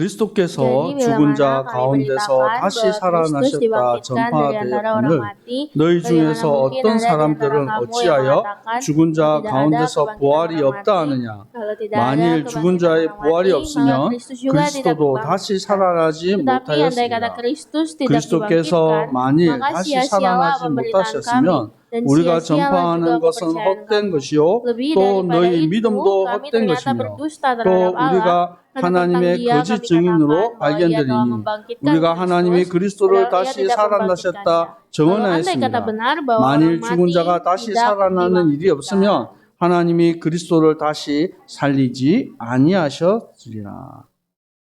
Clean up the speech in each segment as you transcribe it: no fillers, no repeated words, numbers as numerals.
그리스도께서 Jadi bila 죽은 mana 자 kami 가운데서 beritakan 다시 bahwa Kristus 살아나셨다 dibangkitkan dari antara orang 전파되었거늘 mati, 너희 bagaimana 중에서 mungkin 어떤 ada di antara 사람들은 kamu yang 어찌하여 mengatakan 죽은 자 bahwa tidak ada 가운데서 kebangkitan 부활이 orang 없다 mati? 하느냐? Kalau tidak ada 만일 죽은 kebangkitan 자의 orang 부활이 mati, maka 없으면 Kristus juga tidak 그리스도도 다시 dibangkitkan. 살아나지 Tetapi andai kata 못하였습니다. Kristus tidak 그리스도께서 dibangkitkan, 만일 maka 다시 sia-sialah 살아나지 pemberitaan kami, 못하셨으면 dan 우리가 sia-sialah juga 전파하는 것은 kepercayaan 헛된 kamu. 것이요 Lebih 또 daripada 너희 itu, 믿음도 kami 헛된 ternyata 것이며 berdusta 또 terhadap Allah, 우리가 karena tentang 하나님의 Dia 거짓 kami 증인으로 katakan bahwa Ia telah 발견되리니 membangkitkan 우리가 하나님이 Kristus, 그리스도를 padahal Ia 다시 tidak membangkitkannya. 살아나셨다 Kalau andai kata 증언하였습니다. benar bahwa orang 만일 죽은 mati 자가 다시 tidak 살아나는 일이 없으면 dibangkitkan, 하나님이 그리스도를 다시 살리지 아니하셨으리라.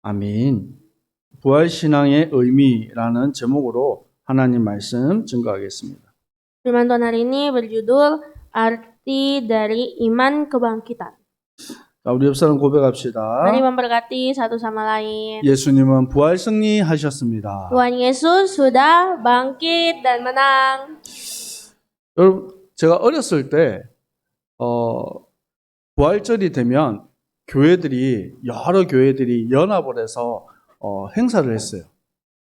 아멘. 부활신앙의 의미라는 제목으로 하나님 말씀 증거하겠습니다. firman Tuhan hari ini berjudul Arti dari Iman Kebangkitan. 자, 우리 옆 사람 고백합시다. Mari memberkati satu sama lain. 예수님은 부활 승리하셨습니다. Tuhan Yesus sudah bangkit dan menang. 여러분, 제가 어렸을 때 부활절이 되면 여러 교회들이 연합을 해서 행사를 했어요.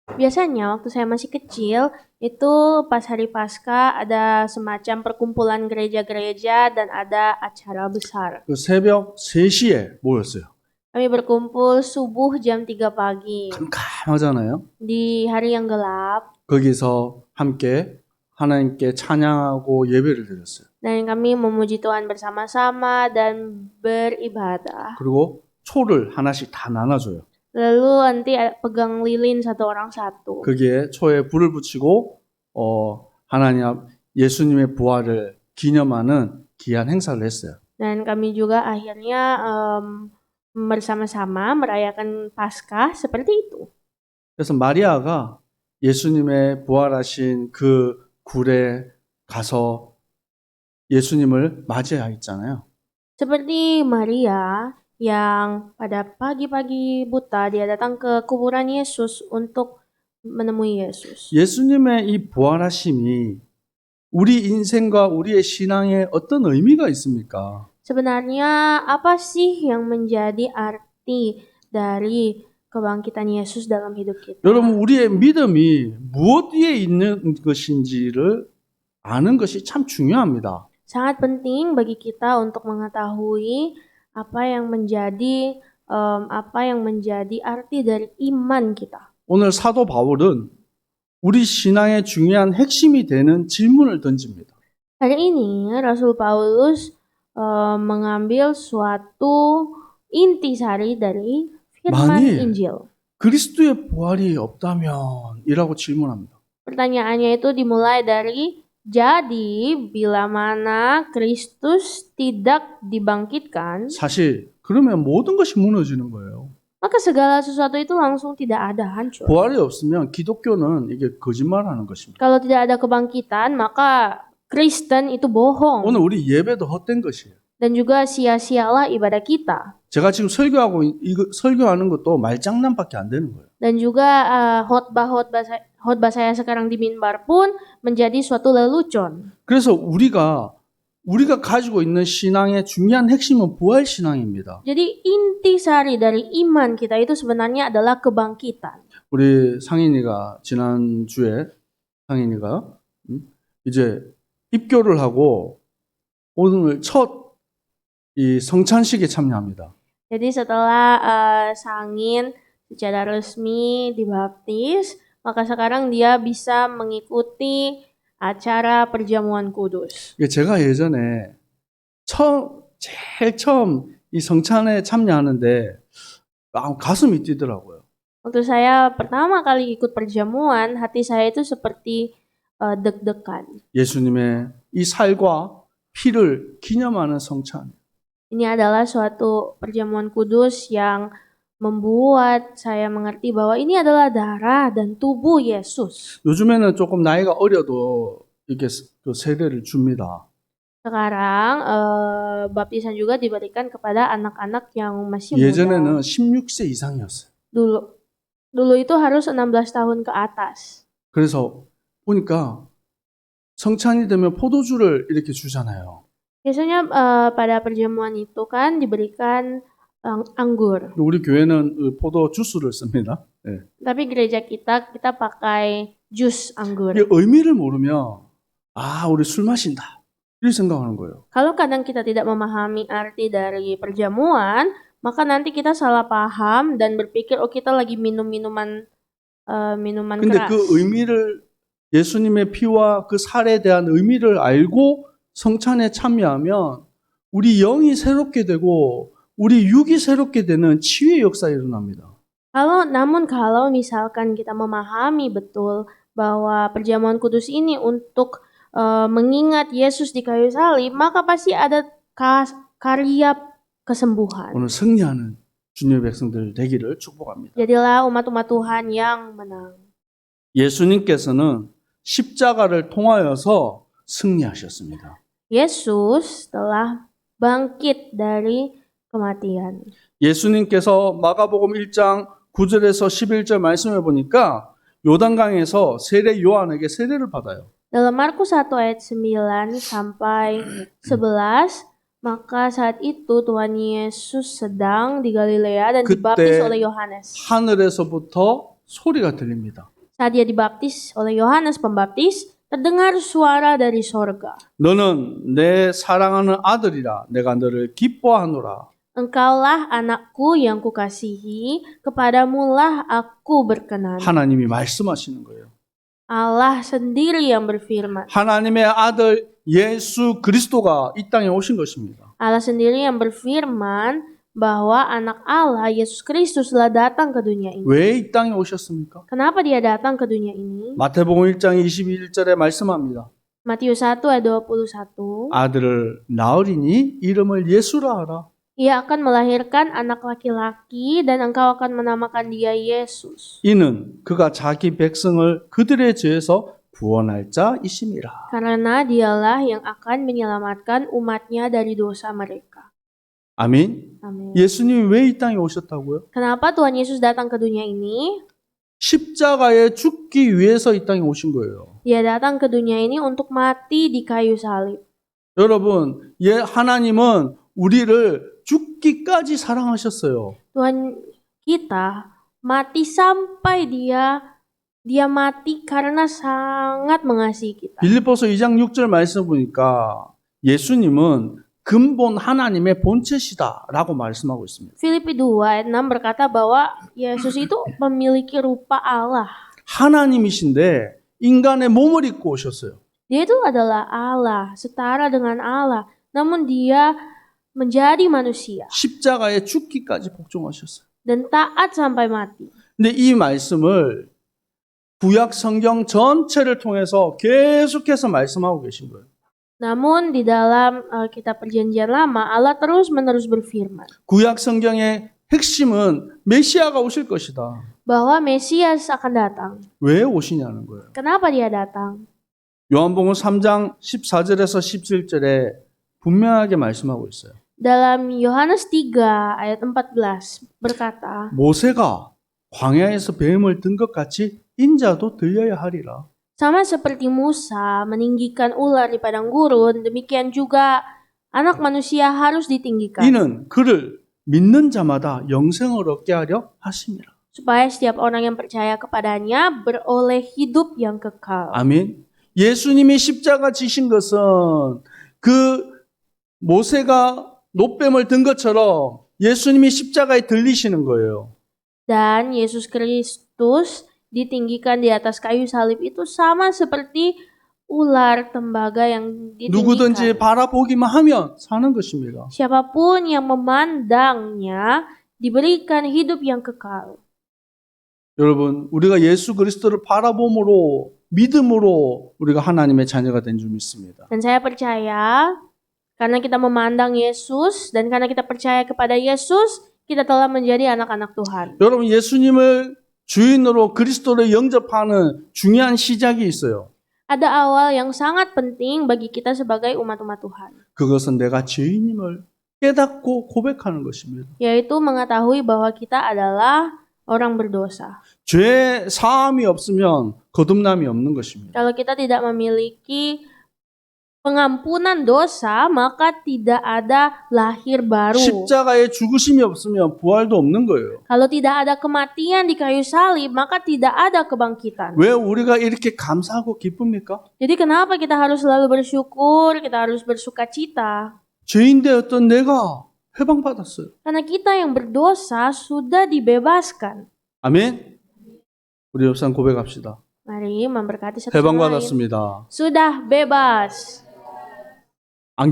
Biasanya waktu saya masih kecil, itu pas hari Paskah ada semacam perkumpulan gereja-gereja dan ada acara besar. 그 새벽 3시에 모였어요. Kami berkumpul subuh jam 3 pagi 깜깜하잖아요. di hari yang gelap, 거기서 함께 하나님께 찬양하고 예배를 드렸어요. dan kami memuji Tuhan bersama-sama dan beribadah. 그리고 초를 하나씩 다 나눠줘요. Lalu nanti pegang lilin satu orang satu. 거기에 초에 불을 붙이고 하나님 예수님의 부활을 기념하는 귀한 행사를 했어요. Dan kami juga akhirnya bersama-sama merayakan Paskah seperti itu. 그래서 마리아가 예수님의 부활하신 그 굴에 가서 예수님을 맞이했잖아요. Seperti Maria yang pada pagi-pagi buta dia datang ke kuburan Yesus untuk menemui Yesus. 예수님의 이 부활하심이 우리 인생과 우리의 신앙에 어떤 의미가 있습니까? Sebenarnya apa sih yang menjadi arti dari kebangkitan Yesus dalam hidup kita? 여러분, 우리의 믿음이 무엇 위에 있는 것인지를 아는 것이 참 중요합니다. Sangat penting bagi kita untuk mengetahui apa yang menjadi arti dari iman kita. 오늘 사도 바울은 우리 신앙의 중요한 핵심이 되는 질문을 던집니다. Hari ini Rasul Paulus mengambil suatu intisari dari firman 만일 Injil. 그리스도의 부활이 없다면 이라고 질문합니다. Pertanyaannya itu dimulai dari, jadi bila mana Kristus tidak dibangkitkan, 사실 그러면 모든 것이 무너지는 거예요. maka segala sesuatu itu langsung tidak ada, hancur. 부활이 없으면 기독교는 이게 거짓말하는 것입니다. Kalau tidak ada kebangkitan, maka Kristen itu bohong. 오늘 우리 예배도 헛된 것이에요. Dan juga sia-sialah ibadah kita. 제가 지금 설교하는 것도 말장난밖에 안 되는 거예요. Dan juga khotbah saya sekarang di mimbar pun menjadi suatu lelucon. 그래서 우리가 가지고 있는 신앙의 중요한 핵심은 부활 신앙입니다. Jadi intisari dari iman kita itu sebenarnya adalah kebangkitan. 우리 상인이가 지난주에 이제 입교를 하고 오늘 첫 이 성찬식에 참여합니다. Jadi setelah Sangin secara resmi dibaptis, maka sekarang dia bisa mengikuti acara perjamuan kudus. 제가 예전에 제일 처음 이 성찬에 참여하는데 가슴이 뛰더라고요. Waktu saya pertama kali ikut perjamuan, hati saya itu seperti deg-degan. 예수님의 이 살과 피를 기념하는 성찬. Ini adalah suatu perjamuan kudus yang membuat saya mengerti bahwa ini adalah darah dan tubuh Yesus. 요즘에는 조금 나이가 어려도 이렇게 그 세례를 줍니다. Sekarang baptisan juga diberikan kepada anak-anak yang masih muda. 예전에는 16세 이상이었어요. Dulu itu harus 16 tahun ke atas. 그래서 보니까 성찬이 되면 포도주를 이렇게 주잖아요. Biasanya pada perjamuan itu kan diberikan anggur. 우리 교회는 포도 주스를 씁니다. 예. Tapi gereja kita pakai jus anggur. 이게 의미를 모르면 우리 술 마신다. 이렇게 생각하는 거예요. Kalau kadang kita tidak memahami arti dari perjamuan, maka nanti kita salah paham dan berpikir kita lagi minum minuman 근데 keras. 그 의미를 예수님의 피와 그 살에 대한 의미를 알고 성찬에 참여하면 우리 영이 새롭게 되고 우리 육이 새롭게 되는 치유의 역사가 일어납니다. Namun kalau misalkan kita memahami betul bahwa perjamuan kudus ini untuk mengingat Yesus di kayu salib, maka pasti ada karya kesembuhan. 오늘 승리하는 주님의 백성들 되기를 축복합니다. Jadilah umat-umat Tuhan yang menang. 예수님께서는 십자가를 통하여서 승리하셨습니다. Yesus telah bangkit dari kematian. 예수님께서 마가복음 1장 9절에서 11절 말씀해 보니까 요단강에서 세례 요한에게 세례를 받아요. Dalam Markus 1 ayat 9 sampai 11, maka saat itu Tuhan Yesus sedang di Galilea dan dibaptis oleh Yohanes. 하늘에서부터 소리가 들립니다. Saat dia dibaptis oleh Yohanes Pembaptis, terdengar suara dari sorga. 너는 내 사랑하는 아들이라 내가 너를 기뻐하노라. Engkaulah anakku yang kukasihi, kepadamulah aku berkenan. 하나님이 말씀하시는 거예요. Allah sendiri yang berfirman. 하나님의 아들 예수 그리스도가 이 땅에 오신 것입니다. Allah sendiri yang berfirman bahwa anak Allah, Yesus Kristus, telah datang ke dunia ini. 왜 이 땅에 오셨습니까? Kenapa dia datang ke dunia ini? 마태복음 1장 21절에 말씀합니다. Matius 1 ayat 21. 아들을 낳으리니 이름을 예수라 하라. Ia akan melahirkan anak laki-laki dan engkau akan menamakan dia Yesus. 이는 그가 자기 백성을 그들의 죄에서 구원할 자이심이라. Karena dialah yang akan menyelamatkan umatnya dari dosa mereka. 아멘. Amin. 예수님이 왜 이 땅에 오셨다고요? Kenapa Tuhan Yesus datang ke dunia ini? 십자가에 죽기 위해서 이 땅에 오신 거예요. Dia datang ke dunia ini untuk mati di kayu salib. 여러분, 하나님은 우리를 죽기까지 사랑하셨어요. Tuhan kita mati sampai dia mati karena sangat mengasihi kita. 빌립보서 2장 6절 말씀 보니까 예수님은 근본 하나님의 본체시다라고 말씀하고 있습니다. Filipi 2 ayat 6 berkata bahwa Yesus itu memiliki rupa Allah. 하나님이신데 인간의 몸을 입고 오셨어요. Dia itu adalah Allah, setara dengan Allah. Namun dia menjadi manusia 십자가에 죽기까지 복종하셨어요. dan taat sampai mati. 근데 이 말씀을 구약 성경 전체를 통해서 계속해서 말씀하고 계신 거예요. Namun di dalam kitab Perjanjian Lama, Allah terus-menerus berfirman 구약 성경의 핵심은 메시아가 오실 것이다. bahwa Mesias akan datang. 왜 오시냐는 거예요. Kenapa dia datang? 요한복음 3장 14절에서 17절에 분명하게 말씀하고 있어요. Dalam Yohanes 3 ayat 14 berkata, 모세가 광야에서 뱀을 든 것 같이 인자도 들려야 하리라. sama seperti Musa meninggikan ular di padang gurun, demikian juga anak manusia harus ditinggikan. 이는 그를 믿는 자마다 영생을 얻게 하려 하심이라. Supaya setiap orang yang percaya kepadanya beroleh hidup yang kekal. 아멘. 예수님이 십자가 지신 것은 그 모세가 노뱀을 든 것처럼 예수님이 십자가에 들리시는 거예요. Dan Yesus Kristus ditinggikan di atas kayu salib itu sama seperti ular tembaga yang 누구든지 ditinggikan. 바라보기만 하면 사는 것입니다. Siapapun yang memandangnya diberikan hidup yang kekal. 여러분, 우리가 예수 그리스도를 바라봄으로 믿음으로 우리가 하나님의 자녀가 된 줄 믿습니다. Dan saya percaya karena kita memandang Yesus dan karena kita percaya kepada Yesus, kita telah menjadi anak-anak Tuhan. 여러분, 예수님을 주인으로 그리스도를 영접하는 중요한 시작이 있어요. Ada awal yang sangat penting bagi kita sebagai umat-umat Tuhan, 그것은 내가 죄인임을 깨닫고 고백하는 것입니다. yaitu mengetahui bahwa kita adalah orang berdosa. 죄 사함이 없으면 거듭남이 없는 것입니다. Kalau kita tidak memiliki pengampunan dosa, maka tidak ada lahir baru. 십자가에 죽으심이 없으면 부활도 없는 거예요. Kalau tidak ada kematian di kayu salib, maka tidak ada kebangkitan. 왜 우리가 이렇게 감사하고 기쁩니까? Jadi kenapa kita harus selalu bersyukur, kita harus bersukacita? 죄인 되었던 내가 해방받았어요. Karena kita yang berdosa sudah dibebaskan. 아멘. 우리 옆 사람 고백합시다. Mari memberkati satu sama lain. 해방받았습니다. Sudah bebas.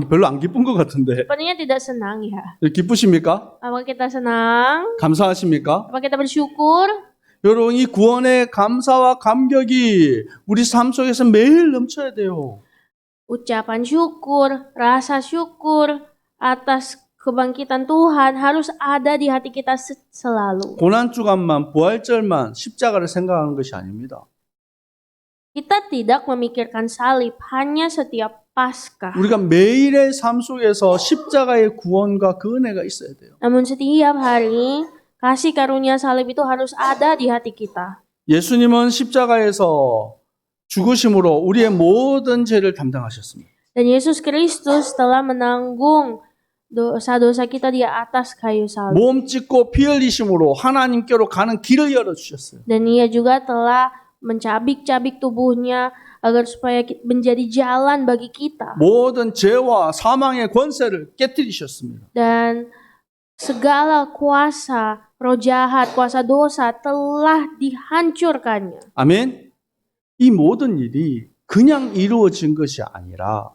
별로 안 기쁜 것 같은데. Sepertinya tidak senang ya. 기쁘십니까? Apakah kita senang? 감사하십니까? Apa kita bersyukur? 여러분, 이 구원의 감사와 감격이 우리 삶 속에서 매일 넘쳐야 돼요. Ucapan syukur, rasa syukur atas kebangkitan Tuhan harus ada di hati kita selalu. 고난주간만, 부활절만 십자가를 생각하는 것이 아닙니다. Kita tidak memikirkan salib hanya setiap Paskah. 우리가 매일의 삶 속에서 십자가의 구원과 그 은혜가 있어야 돼요. Namun setiap hari kasih karunia salib itu harus ada di hati kita. 예수님은 십자가에서 죽으심으로 우리의 모든 죄를 담당하셨습니다. Dan Yesus Kristus telah menanggung dosa-dosa kita di atas kayu salib. 몸 찢고 피 흘리심으로 하나님께로 가는 길을 열어주셨어요. Dan Ia juga telah mencabik-cabik tubuhnya agar supaya menjadi jalan bagi kita. 모든 죄와 사망의 권세를 깨뜨리셨습니다. Dan segala kuasa roh jahat, kuasa dosa telah dihancurkannya. 아멘. 이 모든 일이 그냥 이루어진 것이 아니라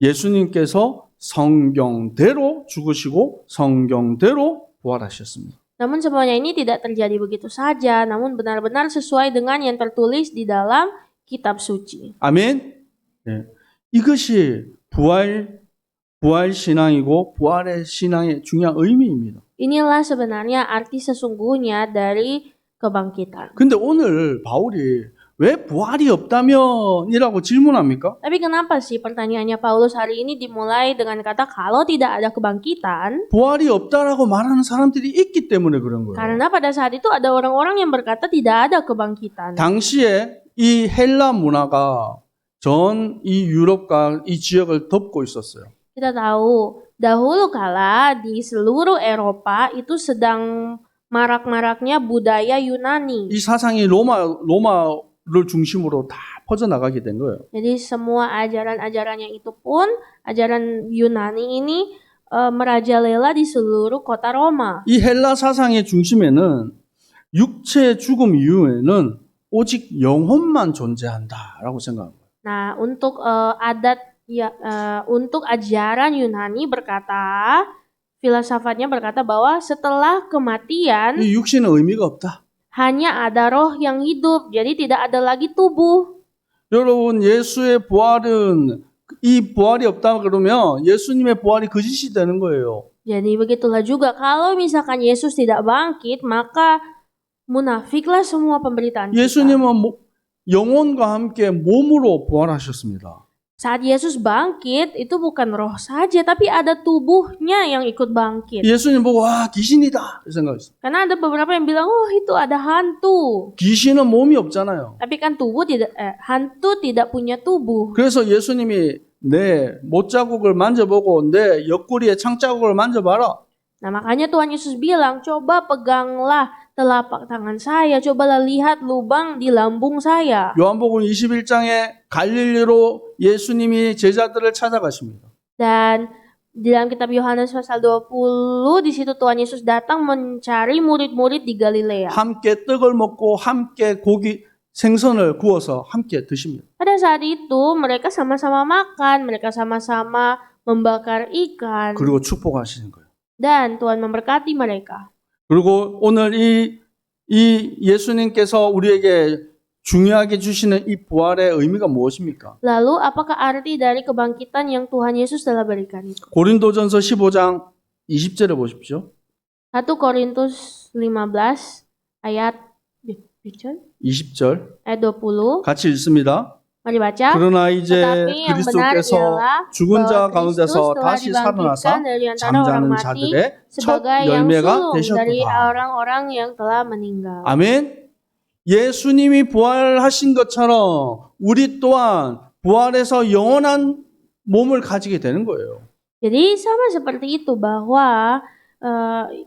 예수님께서 성경대로 죽으시고 성경대로 부활하셨습니다. Namun semuanya ini tidak terjadi begitu saja, namun benar-benar sesuai dengan yang tertulis di dalam kitab suci. 아멘. 네. 이것이 부활 신앙이고 부활의 신앙의 중요한 의미입니다. Inilah sebenarnya arti sesungguhnya dari kebangkitan. 근데 오늘 바울이 왜 부활이 없다면이라고 질문합니까? Tapi kenapa sih pertanyaannya Paulus hari ini dimulai dengan kata kalau tidak ada kebangkitan? 부활이 없다라고 말하는 사람들이 있기 때문에 그런 거예요. Karena pada saat itu ada orang-orang yang berkata tidak ada kebangkitan. 당시에 이 헬라 문화가 전 이 유럽과 이 지역을 덮고 있었어요. Kita tahu dahulu kala di seluruh Eropa itu sedang marak-maraknya budaya Yunani. 이 사상이 로마를 중심으로 다 퍼져나가게 된 거예요. Jadi semua ajaran-ajarannya itu pun ajaran Yunani ini merajalela di seluruh kota Roma. 이 헬라 사상의 중심에는 육체 죽음 이후에는 오직 영혼만 존재한다라고 생각합니다. Nah, untuk untuk ajaran Yunani berkata, filsafatnya berkata bahwa setelah kematian 이 육신은 의미가 없다. hanya ada roh yang hidup, jadi tidak ada lagi tubuh. 여러분, 예수의 부활은 이 부활이 없다 그러면 예수님의 부활이 거짓이 되는 거예요. Jadi begitulah juga kalau misalkan Yesus tidak bangkit, maka munafiklah semua pemberitaan kita. 예수님은 영혼과 함께 몸으로 부활하셨습니다. Saat Yesus bangkit, itu bukan roh saja, tapi ada tubuhnya yang ikut bangkit. 예수님 보고 와 귀신이다 이 생각했어요. Karena ada beberapa yang bilang, oh itu ada hantu. 귀신은 몸이 없잖아요. Tapi kan hantu tidak punya tubuh. 그래서 예수님이 내 못자국을 만져보고 내 옆구리에 창자국을 만져봐라. Nah makanya Tuhan Yesus bilang, coba peganglah telapak tangan saya, cobalah lihat lubang di lambung saya. 요한복음 21장에 갈릴리로 예수님이 제자들을 찾아가십니다. Dan di dalam kitab Yohanes pasal 20, di situ Tuhan Yesus datang mencari murid-murid di Galilea. 함께 떡을 먹고 함께 생선을 구워서 함께 드십니다. Pada saat itu mereka sama-sama makan, mereka sama-sama membakar ikan. 그리고 축복하시는 거예요. Dan Tuhan memberkati mereka. 그리고 오늘 이 예수님께서 우리에게 중요하게 주시는 이 부활의 의미가 무엇입니까? Lalu apakah arti dari kebangkitan yang Tuhan Yesus telah berikan itu? 고린도전서 15장 20절에 보십시오. 1 Korintus 15 ayat 20절 ayat 20. 같이 읽습니다. Mari baca. 그러나 이제 Tetapi yang benar 그리스도께서 ialah 죽은 자 bahwa 가운데서 Kristus telah 다시 살아나사 dibangkitkan dari antara orang 잠자는 mati 자들의 첫 sebagai yang 열매가 sulung dari 되셨도다. orang-orang yang telah meninggal. 아멘. 예수님이 부활하신 것처럼 우리 또한 부활해서 영원한 몸을 가지게 되는 거예요. Jadi sama seperti itu bahwa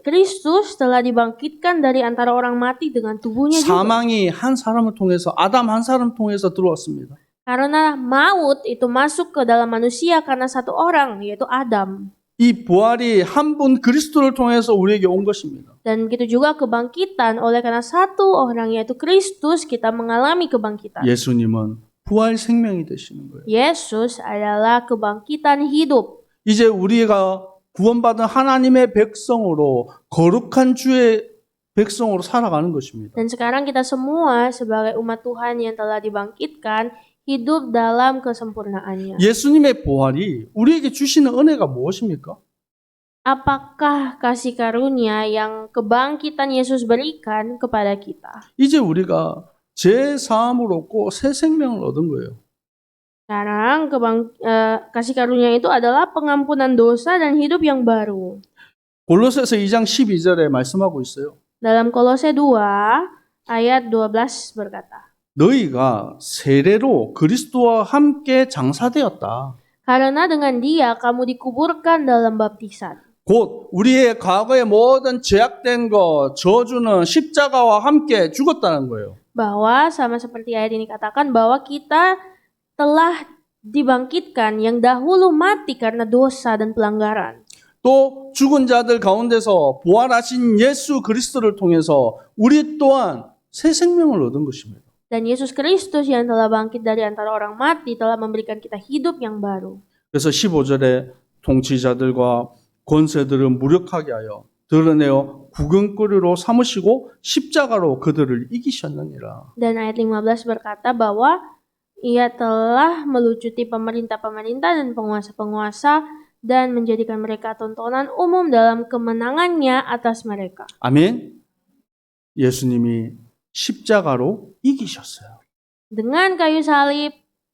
Kristus telah dibangkitkan dari antara orang mati dengan tubuhnya juga. 사망이 한 사람을 통해서 아담 한 사람 통해서 들어왔습니다. Karena maut itu masuk ke dalam manusia karena satu orang, yaitu Adam. 이 부활이 한 분 그리스도를 통해서 우리에게 온 것입니다. Dan begitu juga kebangkitan oleh karena satu orang, yaitu Kristus, kita mengalami kebangkitan. 예수님은 부활 생명이 되시는 거예요. Yesus adalah kebangkitan hidup. 이제 우리가 구원받은 하나님의 백성으로 거룩한 주의 백성으로 살아가는 것입니다. Dan sekarang kita semua sebagai umat Tuhan yang telah dibangkitkan hidup dalam kesempurnaannya. 예수님의 부활이 우리에게 주시는 은혜가 무엇입니까? Apakah kasih karunia yang kebangkitan Yesus berikan kepada kita? 이제 우리가 제 사함을 얻고 새 생명을 얻은 거예요. Sekarang kasih karunia itu adalah pengampunan dosa dan hidup yang baru. 골로새서 2장 12절에 말씀하고 있어요. Dalam Kolose 2 ayat 12 berkata, 너희가 세례로 그리스도와 함께 장사되었다. karena dengan dia kamu dikuburkan dalam baptisan. 곧 우리의 과거의 모든 죄악된 것, 저주는 십자가와 함께 죽었다는 거예요. Bahwa sama seperti ayat ini katakan bahwa kita telah dibangkitkan yang dahulu mati karena dosa dan pelanggaran. 또 죽은 자들 가운데서 부활하신 예수 그리스도를 통해서 우리 또한 새 생명을 얻은 것입니다. Dan Yesus Kristus yang telah bangkit dari antara orang mati telah memberikan kita hidup yang baru. 그래서 15절에 통치자들과 권세들은 무력하게 하여 드러내어 구경거리로 삼으시고 십자가로 그들을 이기셨느니라. Dan ayat 15 berkata bahwa ia telah melucuti pemerintah-pemerintah dan penguasa-penguasa dan menjadikan mereka tontonan umum dalam kemenangannya atas mereka. 아멘. 예수님이 십자가로 이기셨어요. Dengan kayu salib,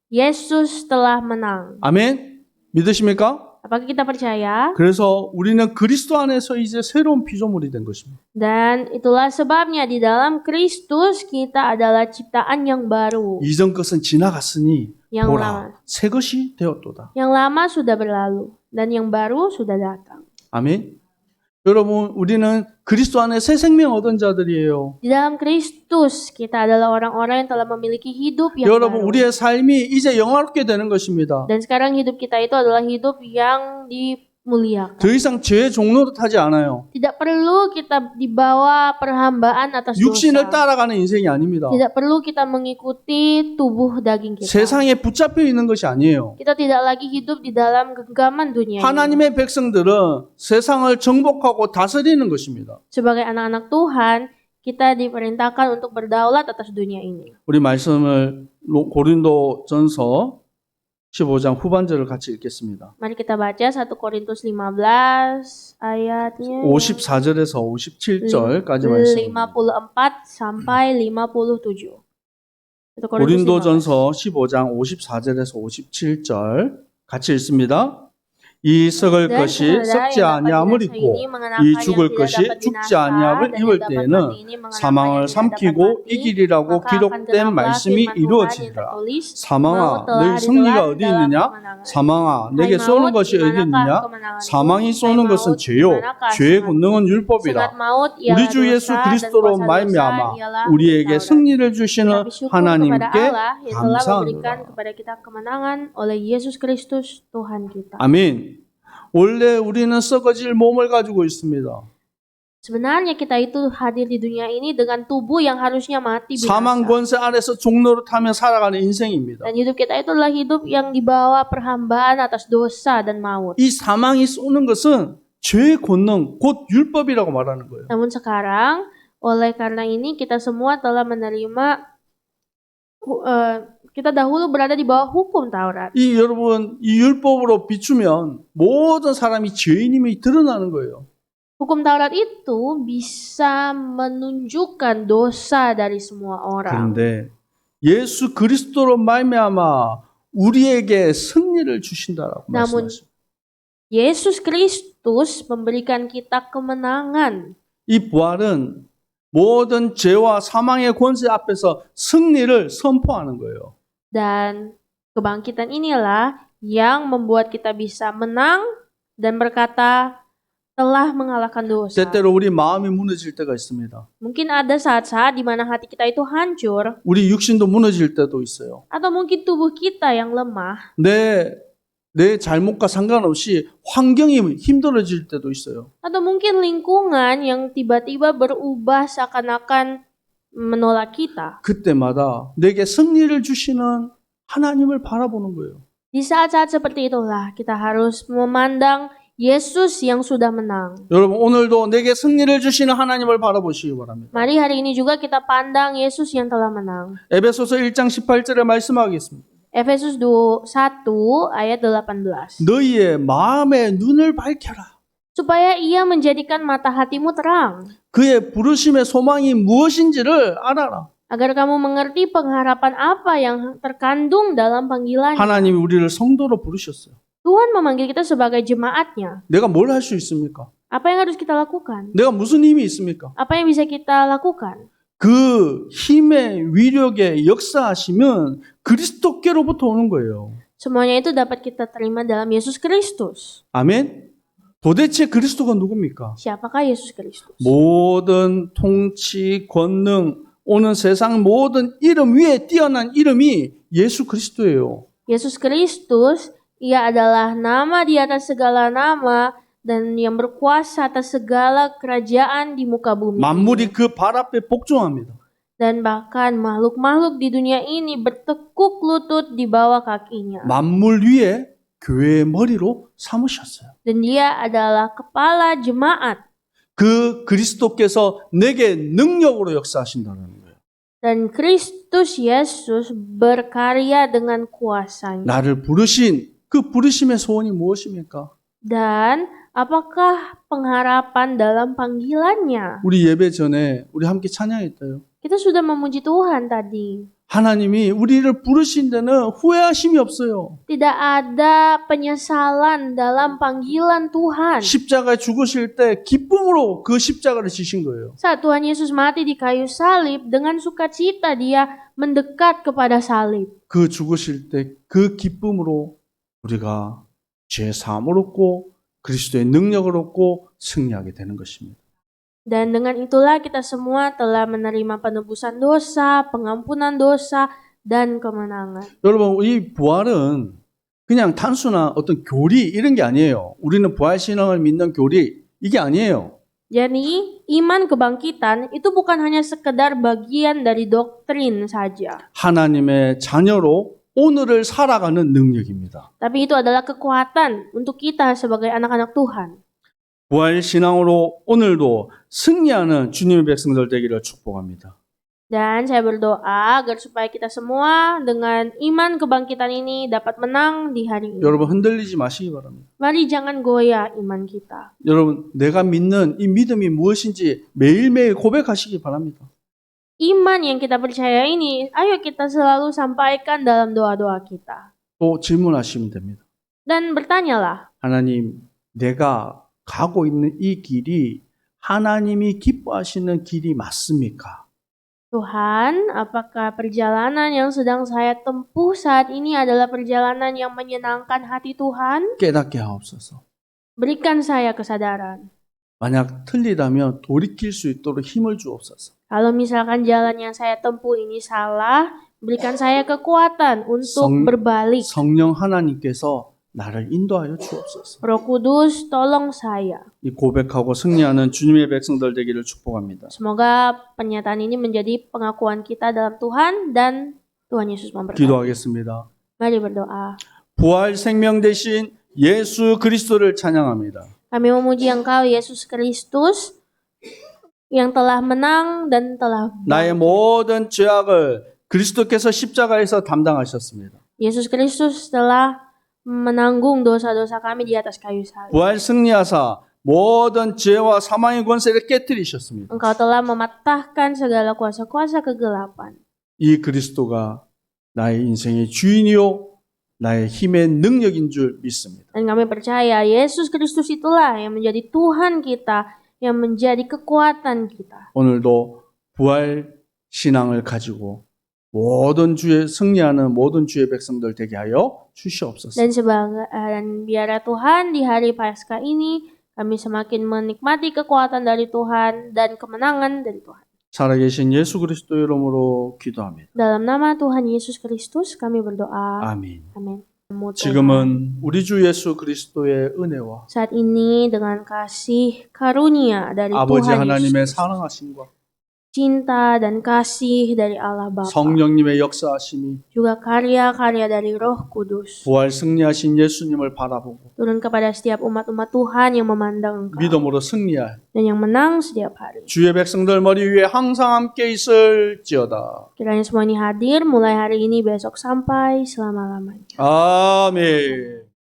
Yesus telah menang. 아멘. 믿으십니까? Apakah kita percaya? 그래서 우리는 그리스도 안에서 이제 새로운 피조물이 된 것입니다. Dan itulah sebabnya di dalam Kristus kita adalah ciptaan yang baru. 이전 것은 지나갔으니 Yang 보라 lama, 새 것이 되었도다. yang lama sudah berlalu dan yang baru sudah datang. 아멘. 여러분, 우리는 그리스도 안에 새 생명 얻은 자들이에요. Di dalam Kristus kita adalah orang-orang yang telah memiliki hidup yang 여러분, baru. 우리의 삶이 이제 영화롭게 되는 것입니다. Dan sekarang hidup kita itu adalah hidup yang dimuliakan. 더 이상 죄의 종로로 타지 않아요. Tidak perlu kita dibawa perhambaan atas 육신을 dosa. 따라가는 인생이 아닙니다. Tidak perlu kita mengikuti tubuh daging kita. 세상에 붙잡혀 있는 것이 아니에요. Kita tidak lagi hidup di dalam genggaman dunia ini. 하나님의 백성들은 세상을 정복하고 다스리는 것입니다. Sebagai anak-anak Tuhan, kita diperintahkan untuk berdaulat atas dunia ini. 우리 말씀을 고린도전서 15장 후반절을 같이 읽겠습니다. Mari kita baca 1 Korintus 15 ayatnya 54절에서 57절까지 말씀입니다. 54 sampai 57. 1 Korintus 15. 고린도전서 15장 54절에서 57절 같이 읽습니다. 이 썩을 Dan 것이 saudara 썩지 yang dapat 아니함을 binasa 입고 ini mengenakan 이 yang 죽을 tidak 것이 dapat 죽지 binasa, 아니함을 dan yang 입을 dapat 때에는 mati ini mengenakan yang 사망을 tidak dapat 삼키고 mati, 이기리라고 maka akan 기록된 genaplah 말씀이 firman Tuhan yang 이루어지리라. tertulis, 사망아 maut telah 너희 승리가 ditelan 어디 dalam 있느냐? kemenangan. 사망아 Hai 내게 쏘는 maut, 것이 어디 di manakah 있느냐? kemenanganmu? 사망이 Hai 쏘는 것은 maut, 죄요 di manakah 죄의 semangatmu? 권능은 Sengat 율법이라. maut ialah 우리 주 예수 dosa dan 그리스도로 kuasa dosa 말미암아 ialah 우리에게 Taurat. 승리를 주시는 Tapi syukur kepada 하나님께 Allah yang telah memberikan 감사하노라. kepada kita kemenangan oleh Yesus Kristus Tuhan kita. 아멘. 원래 우리는 썩어질 몸을 가지고 있습니다. Sebenarnya kita itu hadir di dunia ini dengan tubuh yang harusnya mati 사망 binasa. 권세 아래서 종로를 타며 살아가는 인생입니다. Dan hidup kita itu adalah hidup yang dibawa perhambaan atas dosa dan maut. 이 사망이 쏘는 것은 죄의 권능, 곧 율법이라고 말하는 거예요. Namun sekarang, oleh karena ini kita semua telah menerima, kita dahulu berada di bawah hukum Taurat. 이 여러분, 이 율법으로 비추면 모든 사람이 죄인임이 드러나는 거예요. Hukum Taurat itu bisa menunjukkan dosa dari semua orang. 그런데 예수 그리스도로 말미암아 우리에게 승리를 주신다라고 나문- 말씀하십니다. Yesus Kristus memberikan kita kemenangan. 이 부활은 모든 죄와 사망의 권세 앞에서 승리를 선포하는 거예요. Dan kebangkitan inilah yang membuat kita bisa menang dan berkata telah mengalahkan dosa. 때때로 우리 마음이 무너질 때가 있습니다. Mungkin ada saat-saat di mana hati kita itu hancur, 우리 육신도 무너질 때도 있어요. atau mungkin tubuh kita yang lemah, 내 잘못과 상관없이 환경이 힘들어질 때도 있어요. atau mungkin lingkungan yang tiba-tiba berubah seakan-akan menolak kita. 그때마다 내게 승리를 주시는 하나님을 바라보는 거예요. Di saat-saat seperti itulah kita harus memandang Yesus yang sudah menang. 여러분 오늘도 내게 승리를 주시는 하나님을 바라보시기 바랍니다. Mari hari ini juga kita pandang Yesus yang telah menang. 에베소서 1장 18절에 말씀하겠습니다. Efesus 1 ayat 18. 너희의 마음의 눈을 밝혀라. Supaya ia menjadikan mata hatimu terang, 그의 부르심의 소망이 무엇인지를 알아라. agar kamu mengerti pengharapan apa yang terkandung dalam panggilannya. 하나님이 우리를 성도로 부르셨어요. Tuhan memanggil kita sebagai jemaatnya. 내가 뭘 할 수 있습니까? Apa yang harus kita lakukan? 내가 무슨 힘이 있습니까? Apa yang bisa kita lakukan? 그 힘의 위력의 역사하시면 그리스도께로부터 오는 거예요. Semuanya itu dapat kita terima dalam Yesus Kristus. 아멘. 도대체 그리스도가 누굽니까? Siapakah Yesus Kristus? 모든 통치, 권능, 오는 세상 모든 이름 위에 뛰어난 이름이 예수 그리스도예요. Yesus Kristus, ia adalah nama di atas segala nama dan yang berkuasa atas segala kerajaan di muka bumi. 만물이 그 발 앞에 복종합니다. Dan bahkan makhluk-makhluk di dunia ini bertekuk lutut di bawah kakinya. 만물 위에 교회의 머리로 삼으셨어요. Dan dia adalah kepala jemaat. 그 그리스도께서 내게 능력으로 역사하신다는 거예요. Dan Kristus Yesus berkarya dengan kuasanya. 나를 부르신 그 부르심의 소원이 무엇입니까? Dan apakah pengharapan dalam panggilannya? 우리 예배 전에 우리 함께 찬양했어요. Kita sudah memuji Tuhan tadi. 하나님이 우리를 부르신 데는 후회하심이 없어요. Tidak ada penyesalan dalam panggilan Tuhan. 십자가에 죽으실 때 기쁨으로 그 십자가를 지신 거예요. Saat Tuhan Yesus mati di kayu salib, dengan sukacita dia mendekat kepada salib. 그 죽으실 때 그 기쁨으로 우리가 죄 사함을 얻고 그리스도의 능력을 얻고 승리하게 되는 것입니다. Dan dengan itulah kita semua telah menerima penebusan dosa, pengampunan dosa, dan kemenangan. 여러분, 이 부활은 그냥 단순한 어떤 교리 이런 게 아니에요. 우리는 부활 신앙을 믿는 교리 이게 아니에요. Jadi, iman kebangkitan itu bukan hanya sekedar bagian dari doktrin saja. 하나님의 자녀로 오늘을 살아가는 능력입니다. Tapi itu adalah kekuatan untuk kita sebagai anak-anak Tuhan. 부활 신앙으로 오늘도 승리하는 주님의 백성들 되기를 축복합니다. Dan saya berdoa agar supaya kita semua dengan iman kebangkitan ini dapat menang di hari ini. 여러분 흔들리지 마시기 바랍니다. Mari jangan goyah iman kita. 여러분 내가 믿는 이 믿음이 무엇인지 매일매일 고백하시기 바랍니다. Iman yang kita percaya ini, ayo kita selalu sampaikan dalam doa-doa kita. 또 질문하시면 됩니다. Dan bertanyalah, 하나님, 내가 가고 있는 이 길이 하나님이 기뻐하시는 길이 맞습니까? Tuhan, apakah perjalanan yang sedang saya tempuh saat ini adalah perjalanan yang menyenangkan hati Tuhan? 깨닫게 하옵소서. Berikan saya kesadaran. 만약 틀리다면 돌이킬 수 있도록 힘을 주옵소서. Kalau misalkan jalan yang saya tempuh ini salah, berikan saya kekuatan untuk berbalik. 성령 하나님께서 나를 인도하여 주옵소서. Roh Kudus, tolong saya. 이 고백하고 승리하는 주님의 백성들 되기를 축복합니다. Semoga pernyataan ini menjadi pengakuan kita dalam Tuhan dan Tuhan Yesus memberkati. 기도하겠습니다. Mari berdoa. 부활 생명 되신 예수 그리스도를 찬양합니다. Kami memuji Engkau, Yesus Kristus, yang telah menang dan telah 나의 모든 죄악을 그리스도께서 십자가에서 담당하셨습니다. Yesus Kristus telah menanggung dosa-dosa kami di atas kayu salib. 부활 승리하사 모든 죄와 사망의 권세를 깨뜨리셨습니다. Engkau telah mematahkan segala kuasa-kuasa kegelapan. 이 그리스도가 나의 인생의 주인이요 나의 힘의 능력인 줄 믿습니다. Dan kami percaya Yesus Kristus itulah yang menjadi Tuhan kita, yang menjadi kekuatan kita. 오늘도 부활 신앙을 가지고 모든 주의 승리하는 모든 주의 백성들 되게 하여 주시옵소서. Dan biarlah Tuhan di hari Paskah ini kami semakin menikmati kekuatan dari Tuhan dan kemenangan dari Tuhan. 살아계신 예수 그리스도 이름으로 기도합니다. Dalam nama Tuhan Yesus Kristus kami berdoa. 아멘. Amin. 지금은 우리 주 예수 그리스도의 은혜와 Saat ini dengan kasih karunia dari 아버지 Tuhan 하나님의 Yesus, 사랑하심과 cinta dan kasih dari Allah Bapa, 성령님의 역사하심이 juga karya-karya dari Roh Kudus 부활 승리하신 예수님을 바라보고 turun kepada setiap umat-umat Tuhan yang memandang Engkau 믿음으로 승리할 dan yang menang setiap hari. 주의 백성들 머리 위에 항상 함께 있을지어다. Kiranya semua ini hadir mulai hari ini, besok sampai selama-lamanya. 아멘.